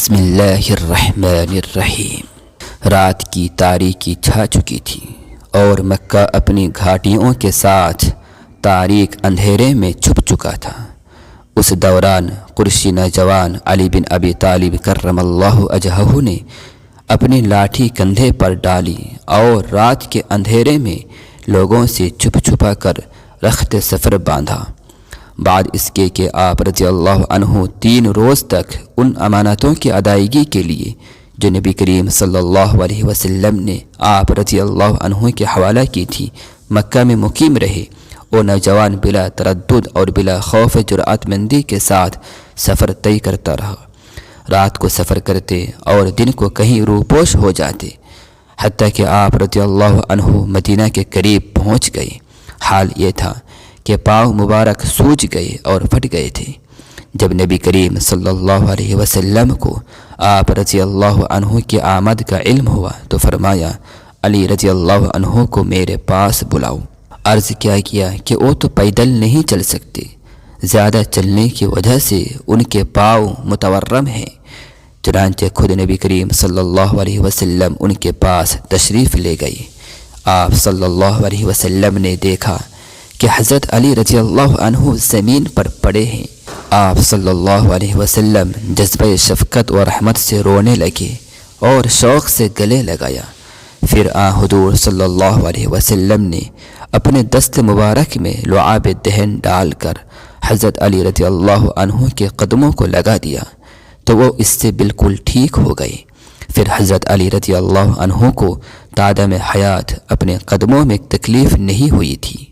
بسم اللہ الرحمن الرحیم۔ رات کی تاریکی چھا چکی تھی اور مکہ اپنی گھاٹیوں کے ساتھ تاریک اندھیرے میں چھپ چکا تھا۔ اس دوران قریشی نوجوان علی بن ابی طالب کرم اللہ وجہہ نے اپنی لاٹھی کندھے پر ڈالی اور رات کے اندھیرے میں لوگوں سے چھپ چھپا کر رخت سفر باندھا۔ بعد اس کے کہ آپ رضی اللہ عنہ 3 روز تک ان امانتوں کی ادائیگی کے لیے جو نبی کریم صلی اللہ علیہ وسلم نے آپ رضی اللہ عنہ کے حوالہ کی تھی مکہ میں مقیم رہے۔ وہ نوجوان بلا تردد اور بلا خوف جرأت مندی کے ساتھ سفر طے کرتا رہا۔ رات کو سفر کرتے اور دن کو کہیں روپوش ہو جاتے، حتیٰ کہ آپ رضی اللہ عنہ مدینہ کے قریب پہنچ گئے۔ حال یہ تھا کہ پاؤں مبارک سوج گئے اور پھٹ گئے تھے۔ جب نبی کریم صلی اللہ علیہ وسلم کو آپ رضی اللہ عنہ کی آمد کا علم ہوا تو فرمایا، علی رضی اللہ عنہ کو میرے پاس بلاؤ۔ عرض کیا کہ وہ تو پیدل نہیں چل سکتے، زیادہ چلنے کی وجہ سے ان کے پاؤں متورم ہیں۔ چنانچہ خود نبی کریم صلی اللہ علیہ وسلم ان کے پاس تشریف لے گئے۔ آپ صلی اللہ علیہ وسلم نے دیکھا کہ حضرت علی رضی اللہ عنہ زمین پر پڑے ہیں۔ آپ صلی اللہ علیہ وسلم جذبہ شفقت و رحمت سے رونے لگے اور شوق سے گلے لگایا۔ پھر حضور صلی اللہ علیہ وسلم نے اپنے دست مبارک میں لعاب دہن ڈال کر حضرت علی رضی اللہ عنہ کے قدموں کو لگا دیا تو وہ اس سے بالکل ٹھیک ہو گئے۔ پھر حضرت علی رضی اللہ عنہ کو تا دم حیات اپنے قدموں میں تکلیف نہیں ہوئی تھی۔